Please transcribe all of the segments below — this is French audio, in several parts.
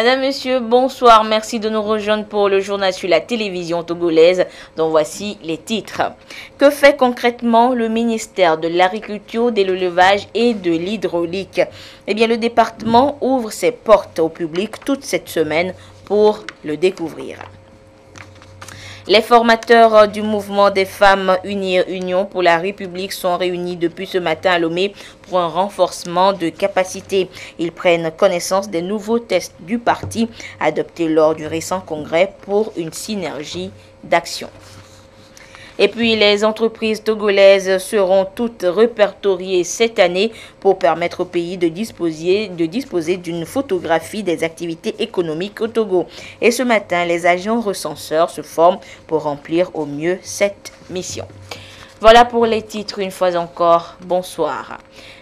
Madame, Monsieur, bonsoir. Merci de nous rejoindre pour le journal sur la télévision togolaise, dont voici les titres. Que fait concrètement le ministère de l'Agriculture, de l'Élevage et de l'Hydraulique? Eh bien, le département ouvre ses portes au public toute cette semaine pour le découvrir. Les formateurs du mouvement des femmes Unir Union pour la République sont réunis depuis ce matin à Lomé pour un renforcement de capacité. Ils prennent connaissance des nouveaux tests du parti adoptés lors du récent congrès pour une synergie d'action. Et puis, les entreprises togolaises seront toutes répertoriées cette année pour permettre au pays de disposer d'une photographie des activités économiques au Togo. Et ce matin, les agents recenseurs se forment pour remplir au mieux cette mission. Voilà pour les titres une fois encore. Bonsoir.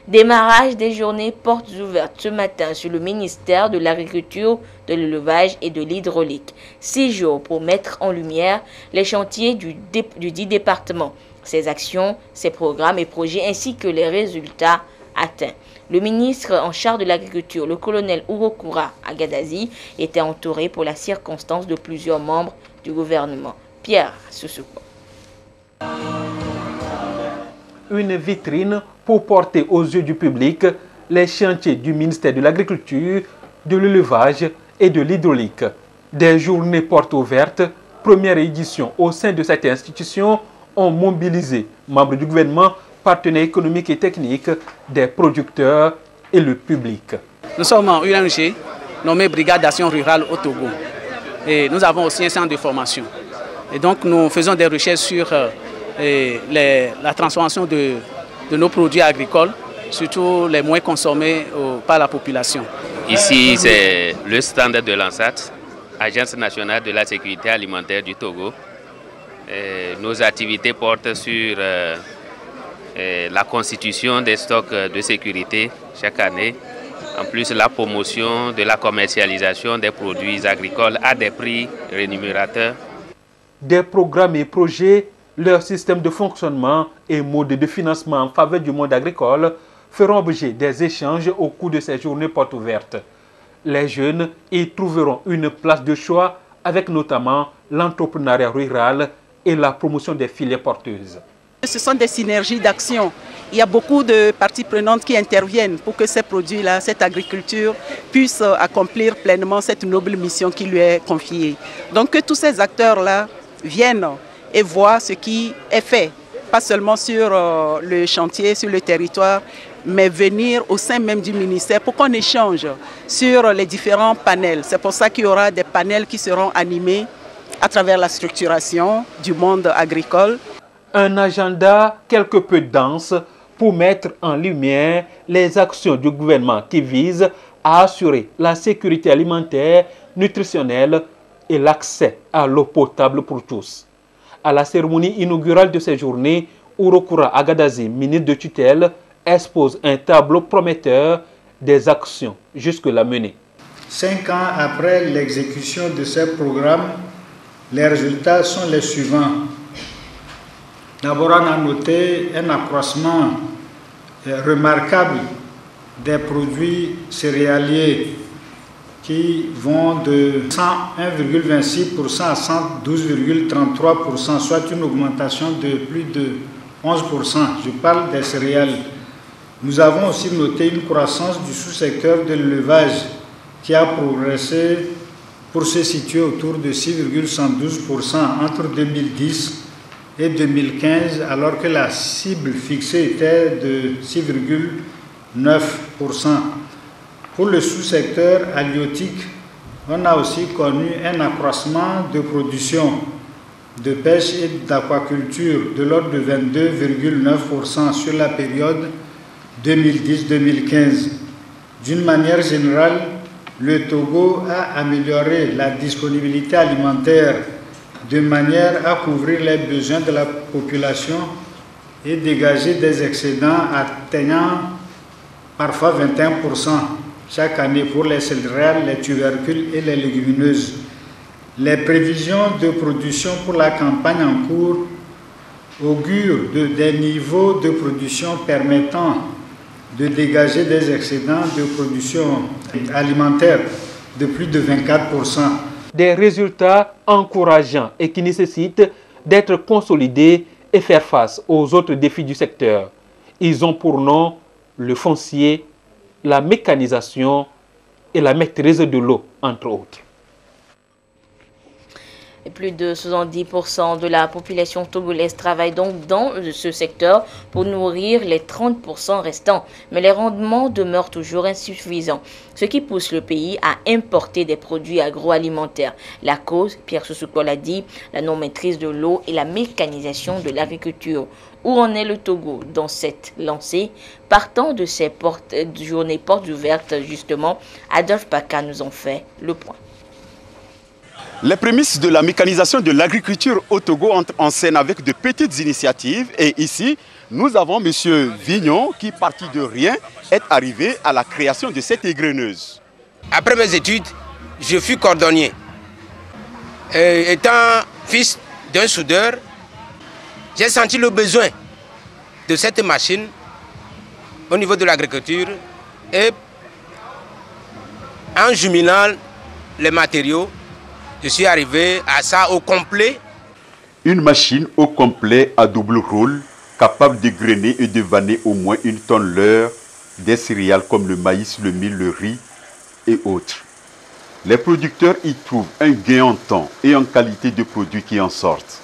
Démarrage des journées portes ouvertes ce matin sur le ministère de l'Agriculture, de l'Élevage et de l'Hydraulique. 6 jours pour mettre en lumière les chantiers du dit département, ses actions, ses programmes et projets ainsi que les résultats atteints. Le ministre en charge de l'Agriculture, le colonel Urokura Agadazi, était entouré pour la circonstance de plusieurs membres du gouvernement. Pierre Soussouko. Une vitrine pour porter aux yeux du public les chantiers du ministère de l'Agriculture, de l'Élevage et de l'Hydraulique. Des journées portes ouvertes, première édition au sein de cette institution, ont mobilisé membres du gouvernement, partenaires économiques et techniques, des producteurs et le public. Nous sommes en UNG, nommé Brigade d'Action Rurale au Togo. Et nous avons aussi un centre de formation. Et donc nous faisons des recherches sur la transformation de nos produits agricoles, surtout les moins consommés par la population. Ici, c'est le stand de l'ANSAT, Agence nationale de la sécurité alimentaire du Togo. Nos activités portent sur la constitution des stocks de sécurité chaque année, en plus la promotion de la commercialisation des produits agricoles à des prix rémunérateurs. Des programmes et projets, leur système de fonctionnement et mode de financement en faveur du monde agricole feront objet des échanges au cours de ces journées portes ouvertes. Les jeunes y trouveront une place de choix avec notamment l'entrepreneuriat rural et la promotion des filières porteuses. Ce sont des synergies d'action. Il y a beaucoup de parties prenantes qui interviennent pour que ces produits-là, cette agriculture, puisse accomplir pleinement cette noble mission qui lui est confiée. Donc que tous ces acteurs-là viennent et voir ce qui est fait, pas seulement sur le chantier, sur le territoire, mais venir au sein même du ministère pour qu'on échange sur les différents panels. C'est pour ça qu'il y aura des panels qui seront animés à travers la structuration du monde agricole. Un agenda quelque peu dense pour mettre en lumière les actions du gouvernement qui visent à assurer la sécurité alimentaire, nutritionnelle et l'accès à l'eau potable pour tous. À la cérémonie inaugurale de ces journées, Urokura Agadazi, ministre de tutelle, expose un tableau prometteur des actions jusque-là menées. 5 ans après l'exécution de ces programmes, les résultats sont les suivants. D'abord, on a noté un accroissement remarquable des produits céréaliers qui vont de 101,26% à 112,33%, soit une augmentation de plus de 11%. Je parle des céréales. Nous avons aussi noté une croissance du sous-secteur de l'élevage qui a progressé pour se situer autour de 6,112% entre 2010 et 2015, alors que la cible fixée était de 6,9%. Pour le sous-secteur halieutique, on a aussi connu un accroissement de production de pêche et d'aquaculture de l'ordre de 22,9% sur la période 2010-2015. D'une manière générale, le Togo a amélioré la disponibilité alimentaire de manière à couvrir les besoins de la population et dégager des excédents atteignant parfois 21% chaque année pour les céréales, les tubercules et les légumineuses. Les prévisions de production pour la campagne en cours augurent des niveaux de production permettant de dégager des excédents de production alimentaire de plus de 24%. Des résultats encourageants et qui nécessitent d'être consolidés et faire face aux autres défis du secteur. Ils ont pour nom le foncier, la mécanisation et la maîtrise de l'eau, entre autres. Et plus de 70% de la population togolaise travaille donc dans ce secteur pour nourrir les 30% restants. Mais les rendements demeurent toujours insuffisants, ce qui pousse le pays à importer des produits agroalimentaires. La cause, Pierre Soussoukol l'a dit, la non-maîtrise de l'eau et la mécanisation de l'agriculture. Où en est le Togo dans cette lancée? Partant de ces journées portes ouvertes, justement, Adolphe Baka nous en fait le point. Les prémices de la mécanisation de l'agriculture au Togo entrent en scène avec de petites initiatives. Et ici, nous avons M. Vignon qui, parti de rien, est arrivé à la création de cette égreneuse. Après mes études, je fus cordonnier. Étant fils d'un soudeur, j'ai senti le besoin de cette machine au niveau de l'agriculture et en jumelant les matériaux, je suis arrivé à ça au complet. Une machine au complet à double rôle, capable de grainer et de vanner au moins 1 tonne l'heure des céréales comme le maïs, le mil, le riz et autres. Les producteurs y trouvent un gain en temps et en qualité de produits qui en sortent.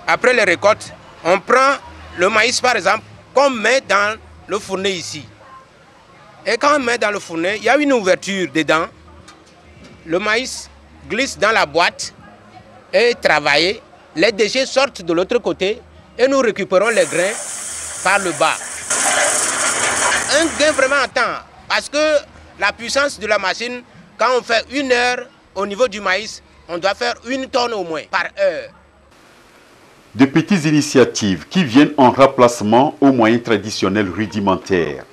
Après les récoltes, on prend le maïs par exemple, qu'on met dans le fourneau ici. Et quand on met dans le fourneau, il y a une ouverture dedans. Le maïs glisse dans la boîte et travailler. Les déchets sortent de l'autre côté et nous récupérons les grains par le bas. Un gain vraiment en temps parce que la puissance de la machine, quand on fait 1 heure au niveau du maïs, on doit faire 1 tonne au moins par heure. De petites initiatives qui viennent en remplacement aux moyens traditionnels rudimentaires.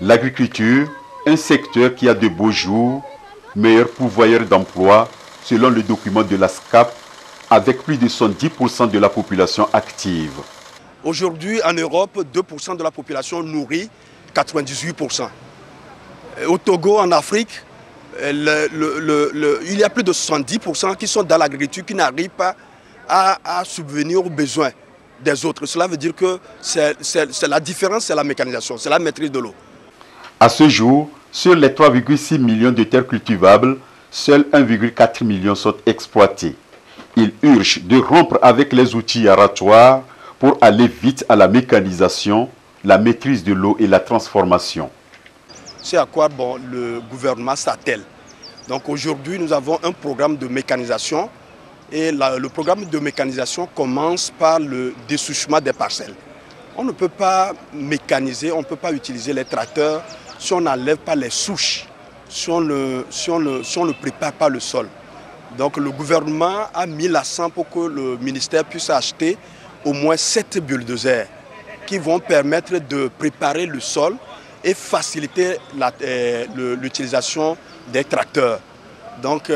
L'agriculture, un secteur qui a de beaux jours, meilleur pourvoyeur d'emploi, selon le document de la SCAP, avec plus de 70% de la population active. Aujourd'hui, en Europe, 2% de la population nourrit 98%. Au Togo, en Afrique, il y a plus de 70% qui sont dans l'agriculture, qui n'arrivent pas à subvenir aux besoins des autres. Cela veut dire que la différence, c'est la mécanisation, c'est la maîtrise de l'eau. À ce jour, sur les 3,6 millions de terres cultivables, seuls 1,4 million sont exploités. Il urge de rompre avec les outils aratoires pour aller vite à la mécanisation, la maîtrise de l'eau et la transformation. C'est à quoi le gouvernement s'attelle. Donc aujourd'hui, nous avons un programme de mécanisation et le programme de mécanisation commence par le dessouchement des parcelles. On ne peut pas mécaniser, on ne peut pas utiliser les tracteurs si on n'enlève pas les souches, si on ne prépare pas le sol. Donc le gouvernement a mis l'accent pour que le ministère puisse acheter au moins 7 bulldozers qui vont permettre de préparer le sol et faciliter l'utilisation des tracteurs. Donc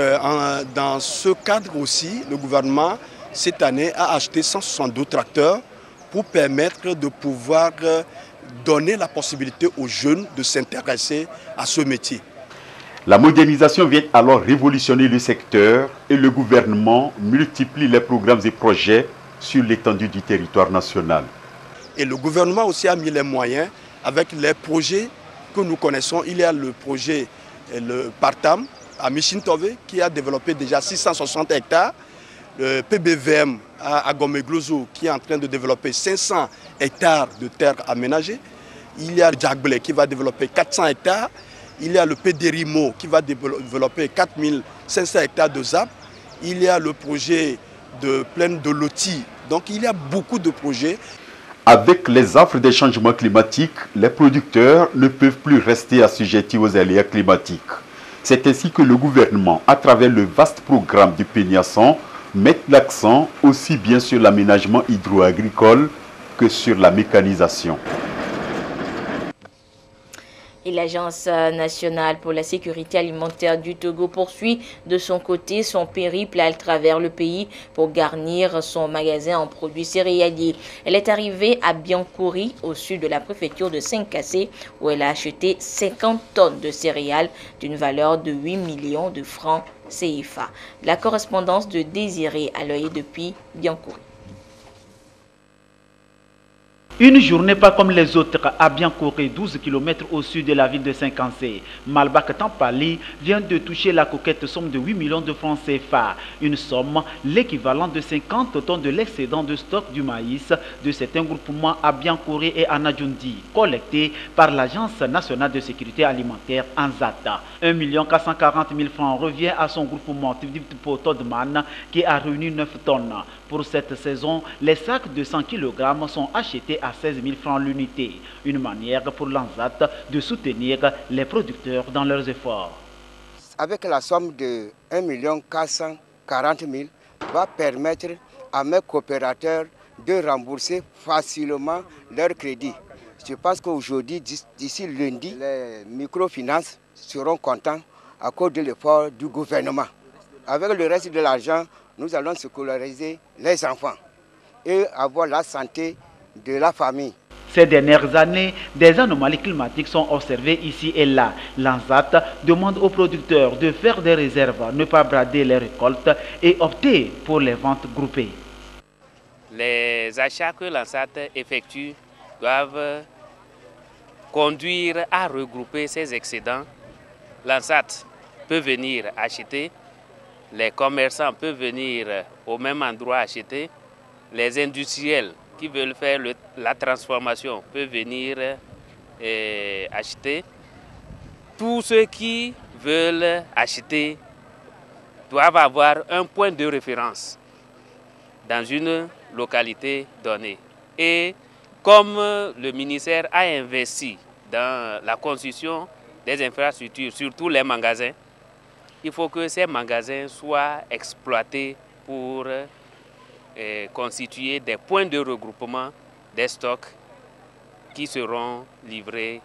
dans ce cadre aussi, le gouvernement cette année a acheté 162 tracteurs pour permettre de pouvoir donner la possibilité aux jeunes de s'intéresser à ce métier. La modernisation vient alors révolutionner le secteur et le gouvernement multiplie les programmes et projets sur l'étendue du territoire national. Et le gouvernement aussi a mis les moyens avec les projets que nous connaissons. Il y a le projet le Partam à Michintove qui a développé déjà 660 hectares. Le PBVM à Gomeglozo qui est en train de développer 500 hectares de terres aménagées. Il y a Djagble qui va développer 400 hectares. Il y a le PDRIMO qui va développer 4500 hectares de ZAP. Il y a le projet de plaine de Loti. Donc il y a beaucoup de projets. Avec les affres des changements climatiques, les producteurs ne peuvent plus rester assujettis aux aléas climatiques. C'est ainsi que le gouvernement, à travers le vaste programme du Péniasson, met l'accent aussi bien sur l'aménagement hydro-agricole que sur la mécanisation. Et l'Agence nationale pour la sécurité alimentaire du Togo poursuit de son côté son périple à travers le pays pour garnir son magasin en produits céréaliers. Elle est arrivée à Biancouri, au sud de la préfecture de Saint-Cassé, où elle a acheté 50 tonnes de céréales d'une valeur de 8 millions de francs CFA. La correspondance de Désiré Aloye depuis Biancouri. Une journée pas comme les autres à Biancouri, 12 km au sud de la ville de Saint-Cassé. Malbak Tampali vient de toucher la coquette somme de 8 millions de francs CFA. Une somme l'équivalent de 50 tonnes de l'excédent de stock du maïs de certains groupements à Biancouri et à Nadjoundi, collecté par l'Agence nationale de sécurité alimentaire ANZATA. 1 440 000 francs revient à son groupement Tivdippo Todman qui a réuni 9 tonnes. Pour cette saison, les sacs de 100 kg sont achetés à 16 000 francs l'unité. Une manière pour l'ANZAT de soutenir les producteurs dans leurs efforts. Avec la somme de 1 440 000 va permettre à mes coopérateurs de rembourser facilement leurs crédits. Je pense qu'aujourd'hui, d'ici lundi, les microfinances seront contents à cause de l'effort du gouvernement. Avec le reste de l'argent, nous allons scolariser les enfants et avoir la santé de la famille. Ces dernières années, des anomalies climatiques sont observées ici et là. L'ANZAT demande aux producteurs de faire des réserves, ne pas brader les récoltes et opter pour les ventes groupées. Les achats que l'ANZAT effectue doivent conduire à regrouper ces excédents. L'ANZAT peut venir acheter. Les commerçants peuvent venir au même endroit acheter. Les industriels qui veulent faire la transformation peuvent venir acheter. Tous ceux qui veulent acheter doivent avoir un point de référence dans une localité donnée. Et comme le ministère a investi dans la construction des infrastructures, surtout les magasins, il faut que ces magasins soient exploités pour constituer des points de regroupement des stocks qui seront livrés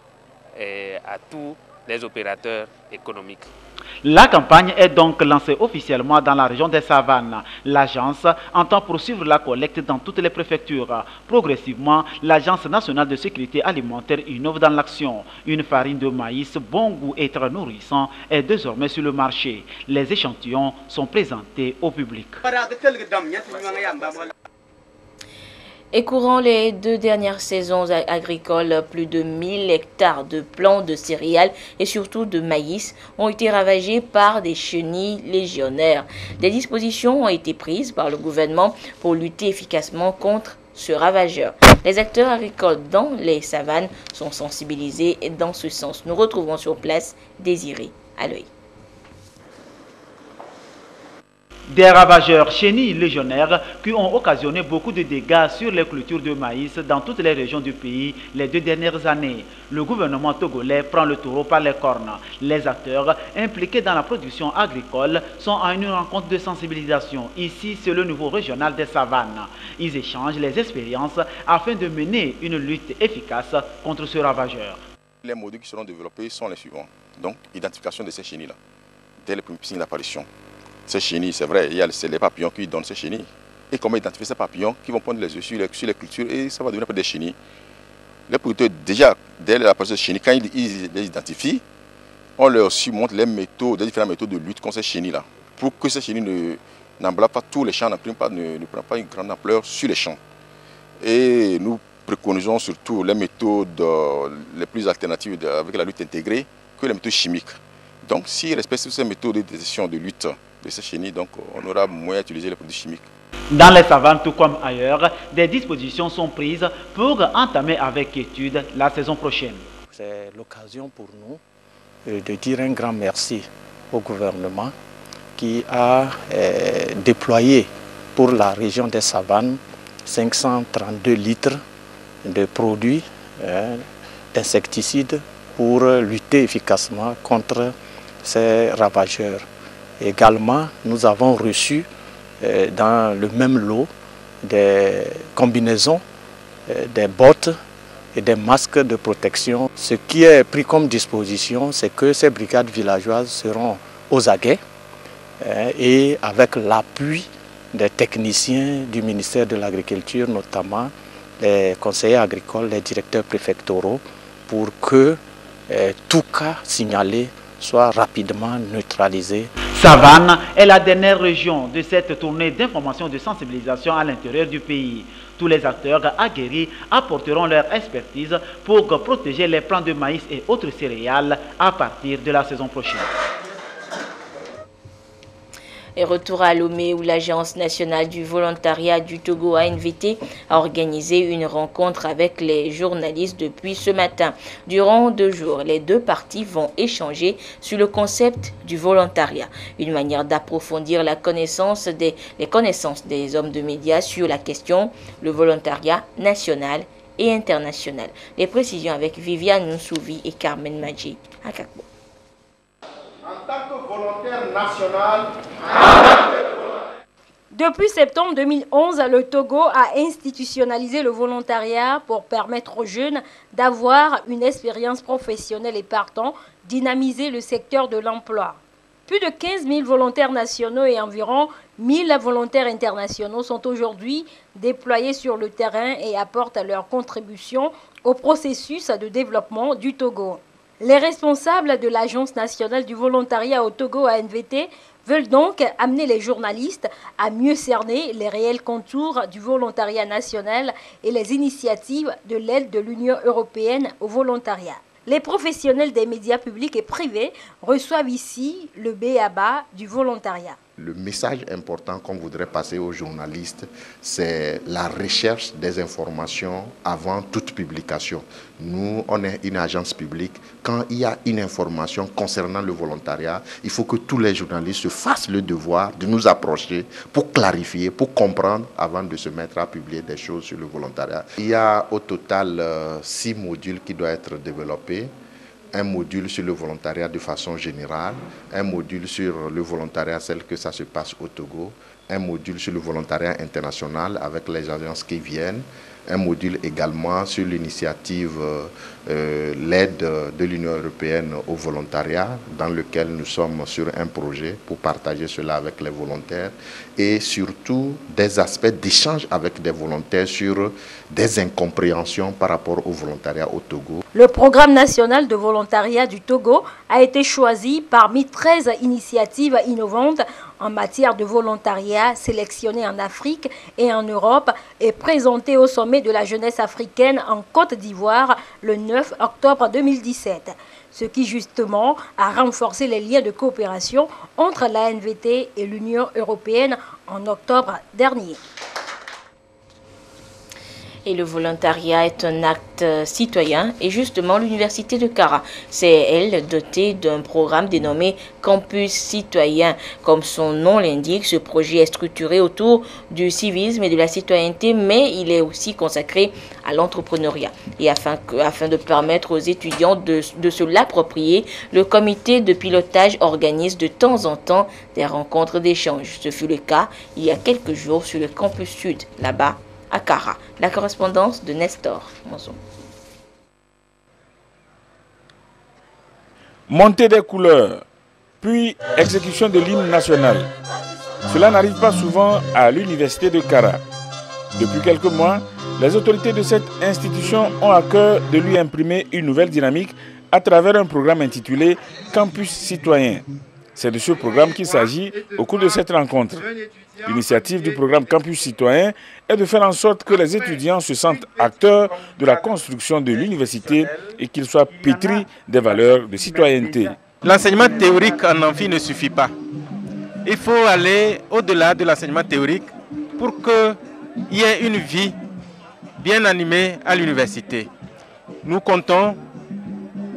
à tous les opérateurs économiques. La campagne est donc lancée officiellement dans la région des Savanes. L'agence entend poursuivre la collecte dans toutes les préfectures. Progressivement, l'Agence nationale de sécurité alimentaire innove dans l'action. Une farine de maïs bon goût et très nourrissant est désormais sur le marché. Les échantillons sont présentés au public. Et courant les 2 dernières saisons agricoles, plus de 1000 hectares de plants de céréales et surtout de maïs ont été ravagés par des chenilles légionnaires. Des dispositions ont été prises par le gouvernement pour lutter efficacement contre ce ravageur. Les acteurs agricoles dans les savanes sont sensibilisés dans ce sens. Nous retrouvons sur place Désiré Aloye. Des ravageurs chenilles légionnaires qui ont occasionné beaucoup de dégâts sur les cultures de maïs dans toutes les régions du pays les 2 dernières années. Le gouvernement togolais prend le taureau par les cornes. Les acteurs impliqués dans la production agricole sont à une rencontre de sensibilisation. Ici, c'est le niveau régional des savanes. Ils échangent les expériences afin de mener une lutte efficace contre ce ravageur. Les modules qui seront développés sont les suivants. Donc, identification de ces chenilles-là, dès les premiers signes d'apparition. Ces chenilles, c'est vrai, c'est les papillons qui donnent ces chenilles. Et comment identifier ces papillons qui vont prendre les œufs sur les cultures et ça va devenir des chenilles. Les producteurs, déjà, dès l'apparition des chenilles, quand ils les identifient, on leur montre les méthodes, les différentes méthodes de lutte contre ces chenilles-là. Pour que ces chenilles n'emballent pas tous les champs, ne prennent pas une grande ampleur sur les champs. Et nous préconisons surtout les méthodes les plus alternatives avec la lutte intégrée que les méthodes chimiques. Donc, s'ils respectent ces méthodes de détection de lutte de ces chenilles, donc on aura moyen d'utiliser les produits chimiques. Dans les savanes, tout comme ailleurs, des dispositions sont prises pour entamer avec quiétude la saison prochaine. C'est l'occasion pour nous de dire un grand merci au gouvernement qui a déployé pour la région des savanes 532 litres de produits d'insecticides pour lutter efficacement contre ces ravageurs. Également, nous avons reçu dans le même lot des combinaisons, des bottes et des masques de protection. Ce qui est pris comme disposition, c'est que ces brigades villageoises seront aux aguets et avec l'appui des techniciens du ministère de l'Agriculture, notamment les conseillers agricoles, les directeurs préfectoraux, pour que tout cas signalé soit rapidement neutralisé. Savane est la dernière région de cette tournée d'information et de sensibilisation à l'intérieur du pays. Tous les acteurs aguerris apporteront leur expertise pour protéger les plants de maïs et autres céréales à partir de la saison prochaine. Et retour à Lomé où l'Agence nationale du volontariat du Togo ANVT a organisé une rencontre avec les journalistes depuis ce matin. Durant 2 jours, les 2 parties vont échanger sur le concept du volontariat, une manière d'approfondir les connaissances des hommes de médias sur la question, le volontariat national et international. Les précisions avec Viviane Nsouvi et Carmen Madji à Kakbo. En tant que volontaire national, depuis septembre 2011, le Togo a institutionnalisé le volontariat pour permettre aux jeunes d'avoir une expérience professionnelle et partant dynamiser le secteur de l'emploi. Plus de 15 000 volontaires nationaux et environ 1 000 volontaires internationaux sont aujourd'hui déployés sur le terrain et apportent leur contribution au processus de développement du Togo. Les responsables de l'Agence nationale du volontariat au Togo ANVT veulent donc amener les journalistes à mieux cerner les réels contours du volontariat national et les initiatives de l'aide de l'Union européenne au volontariat. Les professionnels des médias publics et privés reçoivent ici le b.a.-ba du volontariat. Le message important qu'on voudrait passer aux journalistes, c'est la recherche des informations avant toute publication. Nous, on est une agence publique. Quand il y a une information concernant le volontariat, il faut que tous les journalistes se fassent le devoir de nous approcher pour clarifier, pour comprendre avant de se mettre à publier des choses sur le volontariat. Il y a au total 6 modules qui doivent être développés. Un module sur le volontariat de façon générale, un module sur le volontariat tel que ça se passe au Togo, un module sur le volontariat international avec les agences qui viennent, un module également sur l'initiative l'aide de l'Union européenne au volontariat, dans lequel nous sommes sur un projet pour partager cela avec les volontaires, et surtout des aspects d'échange avec des volontaires sur des incompréhensions par rapport au volontariat au Togo. Le programme national de volontariat du Togo a été choisi parmi 13 initiatives innovantes en matière de volontariat sélectionnées en Afrique et en Europe et présentées au sommet de la jeunesse africaine en Côte d'Ivoire le 9 octobre 2017. Ce qui justement a renforcé les liens de coopération entre l'ANVT et l'Union européenne en octobre dernier. Et le volontariat est un acte citoyen et justement l'université de Kara, c'est elle dotée d'un programme dénommé Campus Citoyen. Comme son nom l'indique, ce projet est structuré autour du civisme et de la citoyenneté, mais il est aussi consacré à l'entrepreneuriat. Et afin de permettre aux étudiants de se l'approprier, le comité de pilotage organise de temps en temps des rencontres d'échange. Ce fut le cas il y a quelques jours sur le campus sud, là-bas, à Kara. La correspondance de Nestor Monson. Montée des couleurs, puis exécution de l'hymne national. Cela n'arrive pas souvent à l'université de Kara. Depuis quelques mois, les autorités de cette institution ont à cœur de lui imprimer une nouvelle dynamique à travers un programme intitulé Campus Citoyen. C'est de ce programme qu'il s'agit au cours de cette rencontre. L'initiative du programme Campus Citoyen est de faire en sorte que les étudiants se sentent acteurs de la construction de l'université et qu'ils soient pétris des valeurs de citoyenneté. L'enseignement théorique en amphi ne suffit pas. Il faut aller au-delà de l'enseignement théorique pour qu'il y ait une vie bien animée à l'université. Nous comptons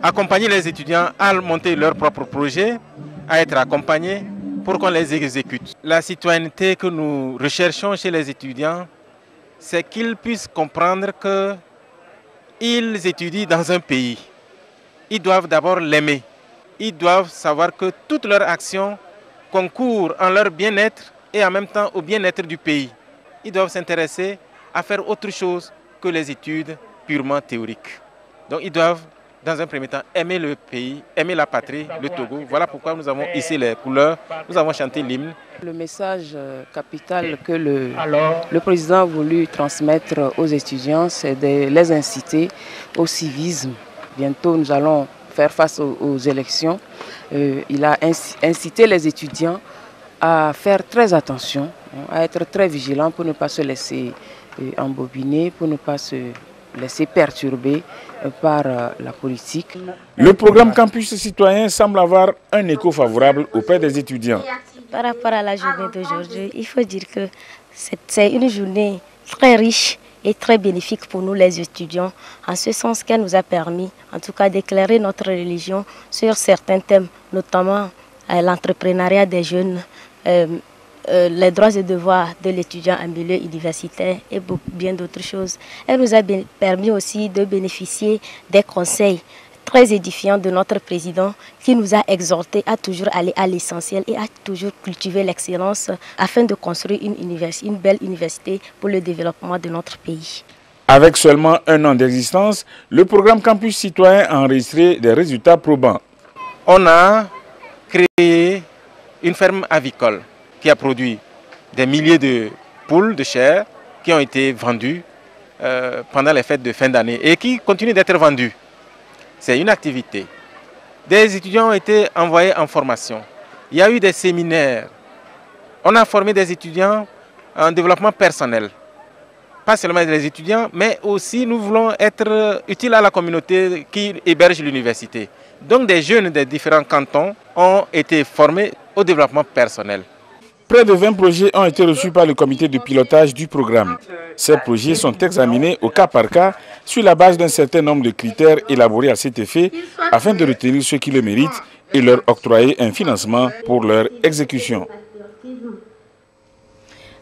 accompagner les étudiants à monter leurs propres projets, à être accompagnés pour qu'on les exécute. La citoyenneté que nous recherchons chez les étudiants, c'est qu'ils puissent comprendre qu'ils étudient dans un pays. Ils doivent d'abord l'aimer. Ils doivent savoir que toutes leurs actions concourent en leur bien-être et en même temps au bien-être du pays. Ils doivent s'intéresser à faire autre chose que les études purement théorique. Donc ils doivent, dans un premier temps, aimer le pays, aimer la patrie, le Togo. Voilà pourquoi nous avons hissé les couleurs, nous avons chanté l'hymne. Le message capital que le président a voulu transmettre aux étudiants, c'est de les inciter au civisme. Bientôt, nous allons faire face aux élections. Il a incité les étudiants à faire très attention, à être très vigilants pour ne pas se laisser embobiner, pour ne pas se laisser perturber par la politique. Le programme Campus Citoyen semble avoir un écho favorable auprès des étudiants. Par rapport à la journée d'aujourd'hui, il faut dire que c'est une journée très riche et très bénéfique pour nous les étudiants, en ce sens qu'elle nous a permis, en tout cas, d'éclairer notre religion sur certains thèmes, notamment l'entrepreneuriat des jeunes, les droits et devoirs de l'étudiant en milieu universitaire et bien d'autres choses. Elle nous a permis aussi de bénéficier des conseils très édifiants de notre président qui nous a exhortés à toujours aller à l'essentiel et à toujours cultiver l'excellence afin de construire une belle université pour le développement de notre pays. Avec seulement 1 an d'existence, le programme Campus Citoyen a enregistré des résultats probants. On a créé une ferme avicole qui a produit des milliers de poules de chair qui ont été vendues pendant les fêtes de fin d'année et qui continuent d'être vendues. C'est une activité. Des étudiants ont été envoyés en formation. Il y a eu des séminaires. On a formé des étudiants en développement personnel. Pas seulement des étudiants, mais aussi nous voulons être utiles à la communauté qui héberge l'université. Donc des jeunes des différents cantons ont été formés au développement personnel. Près de 20 projets ont été reçus par le comité de pilotage du programme. Ces projets sont examinés au cas par cas sur la base d'un certain nombre de critères élaborés à cet effet afin de retenir ceux qui le méritent et leur octroyer un financement pour leur exécution.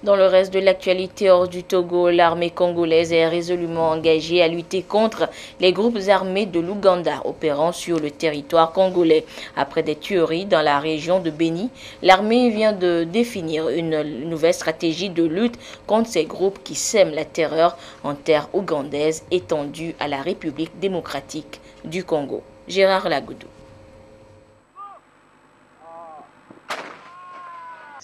Dans le reste de l'actualité hors du Togo, l'armée congolaise est résolument engagée à lutter contre les groupes armés de l'Ouganda opérant sur le territoire congolais. Après des tueries dans la région de Béni, l'armée vient de définir une nouvelle stratégie de lutte contre ces groupes qui sèment la terreur en terre ougandaise étendue à la République démocratique du Congo. Gérard Lagoudou.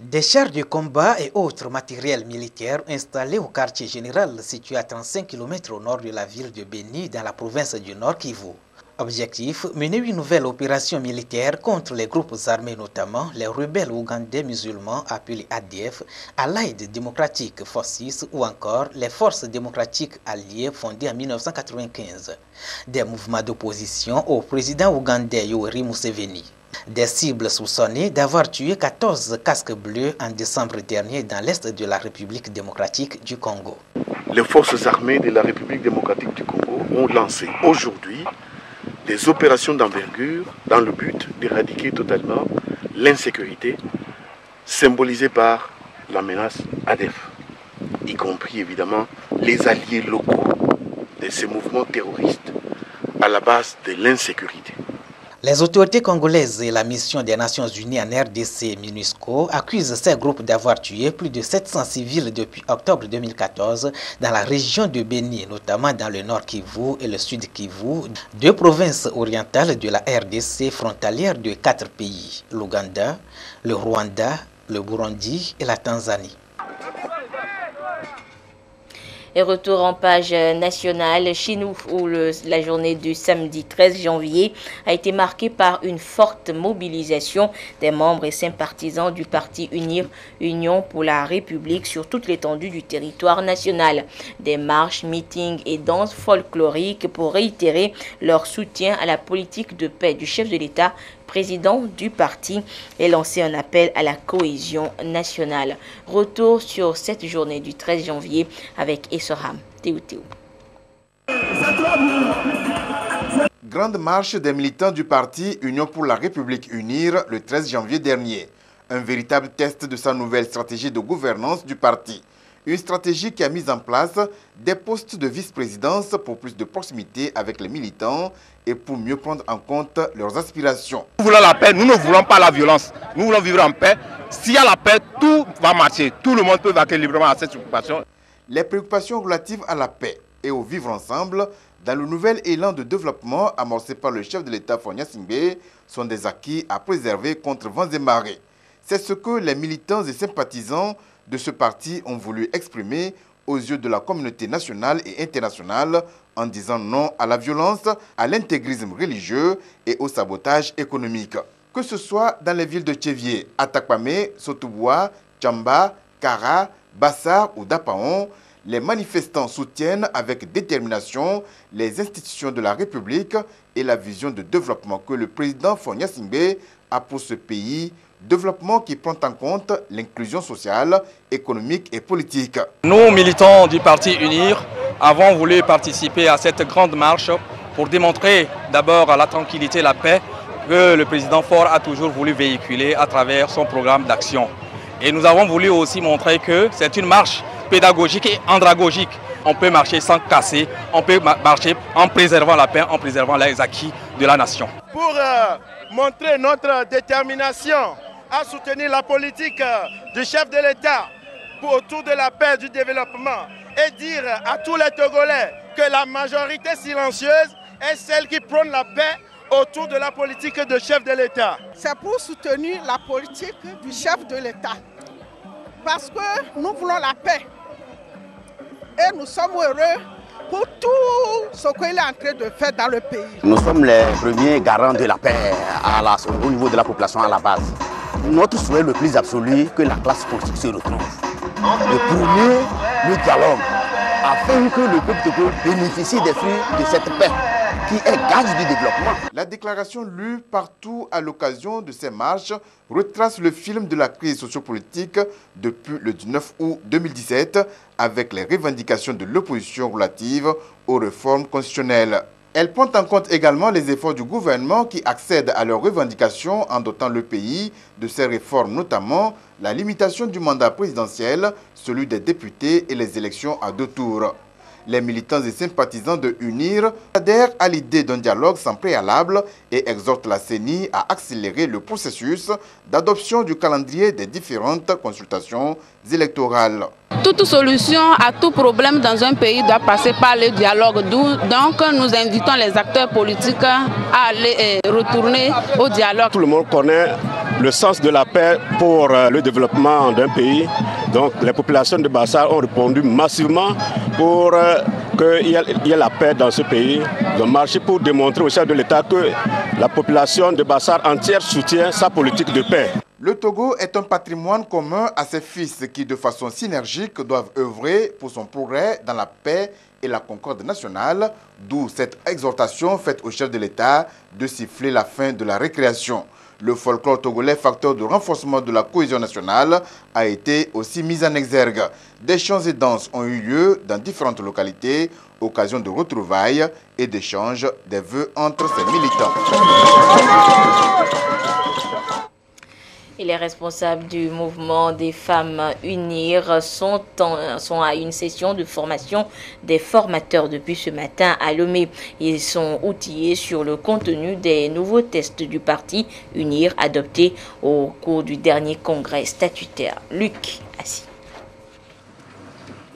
Des chars de combat et autres matériels militaires installés au quartier général situé à 35 km au nord de la ville de Béni dans la province du Nord Kivu. Objectif, mener une nouvelle opération militaire contre les groupes armés, notamment les rebelles ougandais musulmans appelés ADF, Allied Democratic Forces ou encore les forces démocratiques alliées fondées en 1995. Des mouvements d'opposition au président ougandais Yoweri Museveni. Des cibles soupçonnées d'avoir tué 14 casques bleus en décembre dernier dans l'est de la République démocratique du Congo. Les forces armées de la République démocratique du Congo ont lancé aujourd'hui des opérations d'envergure dans le but d'éradiquer totalement l'insécurité symbolisée par la menace ADF, y compris évidemment les alliés locaux de ces mouvements terroristes à la base de l'insécurité. Les autorités congolaises et la mission des Nations Unies en RDC, MINUSCO, accusent ces groupes d'avoir tué plus de 700 civils depuis octobre 2014 dans la région de Béni, notamment dans le nord Kivu et le sud Kivu, deux provinces orientales de la RDC frontalières de 4 pays, l'Ouganda, le Rwanda, le Burundi et la Tanzanie. Et retour en page nationale chez nous où la journée du samedi 13 janvier a été marquée par une forte mobilisation des membres et sympathisants du parti Union pour la République sur toute l'étendue du territoire national. Des marches, meetings et danses folkloriques pour réitérer leur soutien à la politique de paix du chef de l'État, président du parti, et lancer un appel à la cohésion nationale. Retour sur cette journée du 13 janvier avec Essoram Théoutéou. Grande marche des militants du parti Union pour la République UNIR le 13 janvier dernier. Un véritable test de sa nouvelle stratégie de gouvernance du parti. Une stratégie qui a mis en place des postes de vice-présidence pour plus de proximité avec les militants et pour mieux prendre en compte leurs aspirations. Nous voulons la paix, nous ne voulons pas la violence. Nous voulons vivre en paix. S'il y a la paix, tout va marcher. Tout le monde peut vaquer librement à cette occupation. Les préoccupations relatives à la paix et au vivre ensemble dans le nouvel élan de développement amorcé par le chef de l'État Faure Gnassingbé, sont des acquis à préserver contre vents et marées. C'est ce que les militants et sympathisants de ce parti ont voulu exprimer aux yeux de la communauté nationale et internationale en disant non à la violence, à l'intégrisme religieux et au sabotage économique. Que ce soit dans les villes de Tchévié, Atakpame, Sotouboua, Tchamba, Kara, Bassar ou Dapaon, les manifestants soutiennent avec détermination les institutions de la République et la vision de développement que le président Faure Gnassingbé a pour ce pays, développement qui prend en compte l'inclusion sociale, économique et politique. Nous, militants du parti UNIR, avons voulu participer à cette grande marche pour démontrer d'abord à la tranquillité et la paix que le président Faure a toujours voulu véhiculer à travers son programme d'action. Et nous avons voulu aussi montrer que c'est une marche pédagogique et andragogique. On peut marcher sans casser, on peut marcher en préservant la paix, en préservant les acquis de la nation. Pour montrer notre détermination à soutenir la politique du chef de l'État autour de la paix et du développement et dire à tous les Togolais que la majorité silencieuse est celle qui prône la paix autour de la politique du chef de l'État. C'est pour soutenir la politique du chef de l'État. Parce que nous voulons la paix. Et nous sommes heureux pour tout ce qu'il est en train de faire dans le pays. Nous sommes les premiers garants de la paix au niveau de la population à la base. Notre souhait le plus absolu que la classe politique se retrouve. Le premier, le dialogue, afin que le peuple togolais bénéficie des fruits de cette paix qui est gage du développement. La déclaration lue partout à l'occasion de ces marches retrace le film de la crise sociopolitique depuis le 19 août 2017 avec les revendications de l'opposition relatives aux réformes constitutionnelles. Elle prend en compte également les efforts du gouvernement qui accèdent à leurs revendications en dotant le pays de ces réformes, notamment la limitation du mandat présidentiel, celui des députés et les élections à 2 tours. Les militants et sympathisants de UNIR adhèrent à l'idée d'un dialogue sans préalable et exhortent la CENI à accélérer le processus d'adoption du calendrier des différentes consultations électorales. Toute solution à tout problème dans un pays doit passer par le dialogue. Donc nous invitons les acteurs politiques à aller retourner au dialogue. Tout le monde connaît le sens de la paix pour le développement d'un pays. Donc les populations de Bassar ont répondu massivement pour qu'il y ait la paix dans ce pays. Ils ont marché pour démontrer au chef de l'État que la population de Bassar entière soutient sa politique de paix. Le Togo est un patrimoine commun à ses fils qui, de façon synergique, doivent œuvrer pour son progrès dans la paix et la concorde nationale, d'où cette exhortation faite au chef de l'État de siffler la fin de la récréation. Le folklore togolais, facteur de renforcement de la cohésion nationale, a été aussi mis en exergue. Des chants et danses ont eu lieu dans différentes localités, occasion de retrouvailles et d'échanges des vœux entre ces militants. Et les responsables du mouvement des femmes UNIR sont à une session de formation des formateurs depuis ce matin à Lomé. Ils sont outillés sur le contenu des nouveaux tests du parti UNIR adoptés au cours du dernier congrès statutaire. Luc Assis.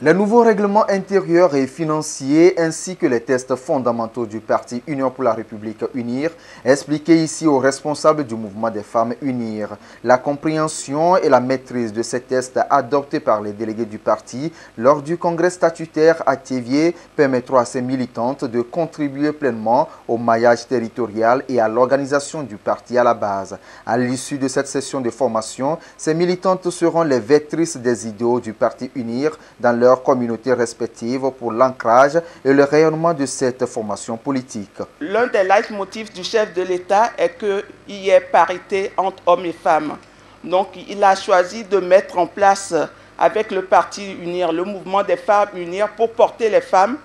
Les nouveaux règlements intérieurs et financiers ainsi que les tests fondamentaux du parti Union pour la République UNIR expliqués ici aux responsables du mouvement des femmes UNIR. La compréhension et la maîtrise de ces tests adoptés par les délégués du parti lors du congrès statutaire à Tchévié permettront à ces militantes de contribuer pleinement au maillage territorial et à l'organisation du parti à la base. À l'issue de cette session de formation, ces militantes seront les vectrices des idéaux du parti UNIR dans leurs communautés respectives pour l'ancrage et le rayonnement de cette formation politique. L'un des leitmotifs du chef de l'État est qu'il y ait parité entre hommes et femmes. Donc il a choisi de mettre en place avec le parti UNIR, le mouvement des femmes UNIR pour porter les femmes,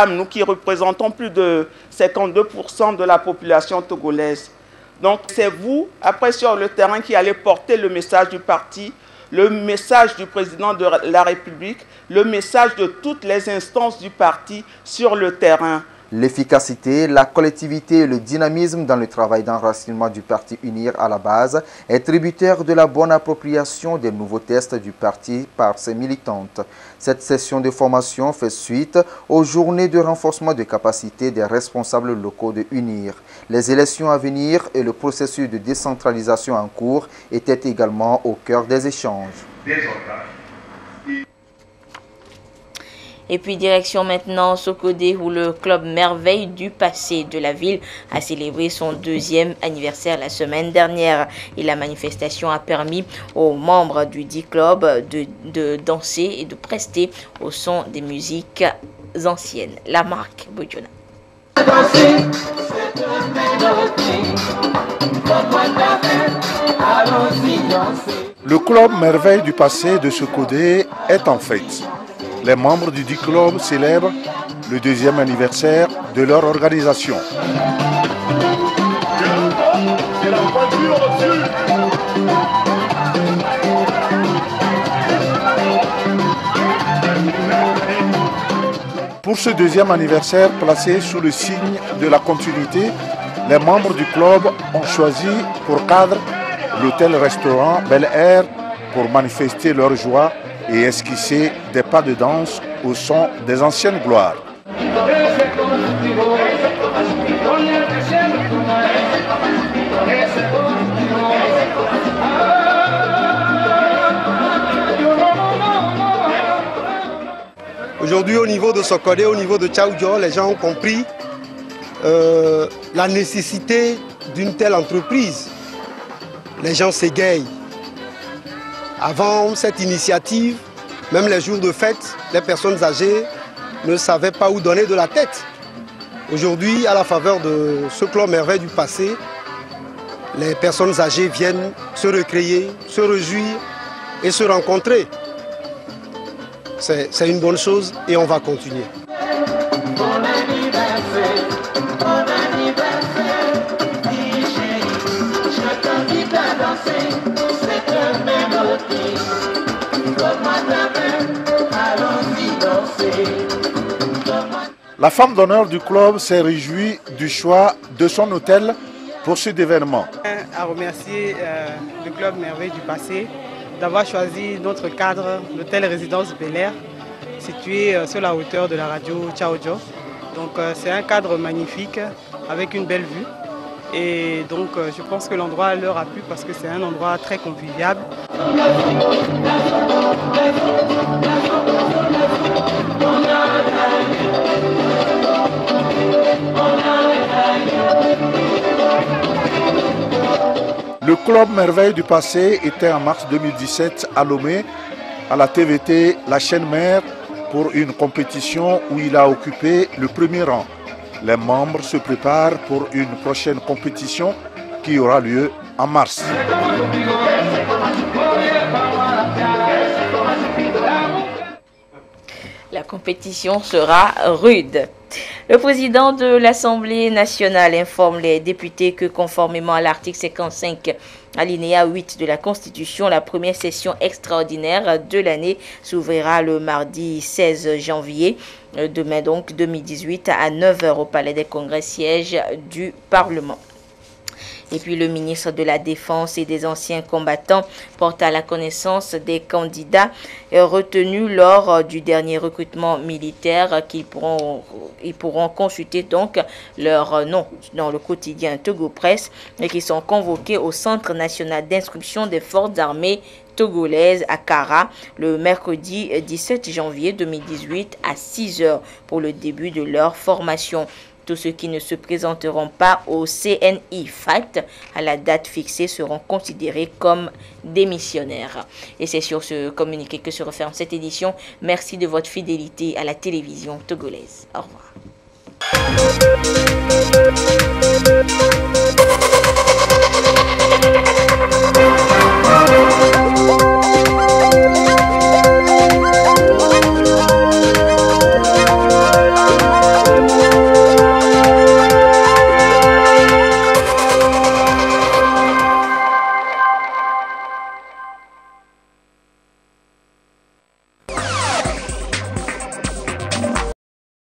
nous qui représentons plus de 52% de la population togolaise. Donc c'est vous, après sur le terrain, qui allez porter le message du parti, le message du président de la République, le message de toutes les instances du parti sur le terrain. L'efficacité, la collectivité et le dynamisme dans le travail d'enracinement du parti UNIR à la base est tributaire de la bonne appropriation des nouveaux tests du parti par ses militantes. Cette session de formation fait suite aux journées de renforcement de capacité des responsables locaux de UNIR. Les élections à venir et le processus de décentralisation en cours étaient également au cœur des échanges. Et puis direction maintenant Sokodé où le club Merveille du passé de la ville a célébré son 2e anniversaire la semaine dernière. Et la manifestation a permis aux membres du dit club de danser et de prester au son des musiques anciennes. La marque Bojona. Le club Merveille du passé de Sokodé est en fête. Les membres du dit club célèbrent le 2e anniversaire de leur organisation. Pour ce 2e anniversaire placé sous le signe de la continuité, les membres du club ont choisi pour cadre l'hôtel-restaurant Bel Air pour manifester leur joie et esquisser des pas de danse au son des anciennes gloires. Aujourd'hui, au niveau de Sokodé, au niveau de Tchaoudjo, les gens ont compris la nécessité d'une telle entreprise. Les gens s'égayent. Avant cette initiative, même les jours de fête, les personnes âgées ne savaient pas où donner de la tête. Aujourd'hui, à la faveur de ce club Merveille du passé, les personnes âgées viennent se recréer, se réjouir et se rencontrer. C'est une bonne chose et on va continuer. La femme d'honneur du club s'est réjouie du choix de son hôtel pour cet événement. À remercier le club Merveille du passé d'avoir choisi notre cadre, l'hôtel Résidence Bel Air, situé sur la hauteur de la radio Tchaoudjo. Donc c'est un cadre magnifique avec une belle vue. Et donc je pense que l'endroit leur a plu parce que c'est un endroit très convivial. Le club Merveille du passé était en mars 2017 à Lomé, à la TVT, la chaîne mère, pour une compétition où il a occupé le premier rang. Les membres se préparent pour une prochaine compétition qui aura lieu en mars. La compétition sera rude. Le président de l'Assemblée nationale informe les députés que conformément à l'article 55, alinéa 8 de la Constitution, la première session extraordinaire de l'année s'ouvrira le mardi 16 janvier, demain donc 2018, à 9h au Palais des Congrès, siège du Parlement. Et puis le ministre de la Défense et des anciens combattants porte à la connaissance des candidats retenus lors du dernier recrutement militaire qu'ils pourront consulter donc leur nom dans le quotidien Togo Presse et qui sont convoqués au Centre national d'instruction des forces armées togolaises à Kara le mercredi 17 janvier 2018 à 6h pour le début de leur formation. Tous ceux qui ne se présenteront pas au CNI FAT à la date fixée seront considérés comme démissionnaires. Et c'est sur ce communiqué que se referme cette édition. Merci de votre fidélité à la télévision togolaise. Au revoir.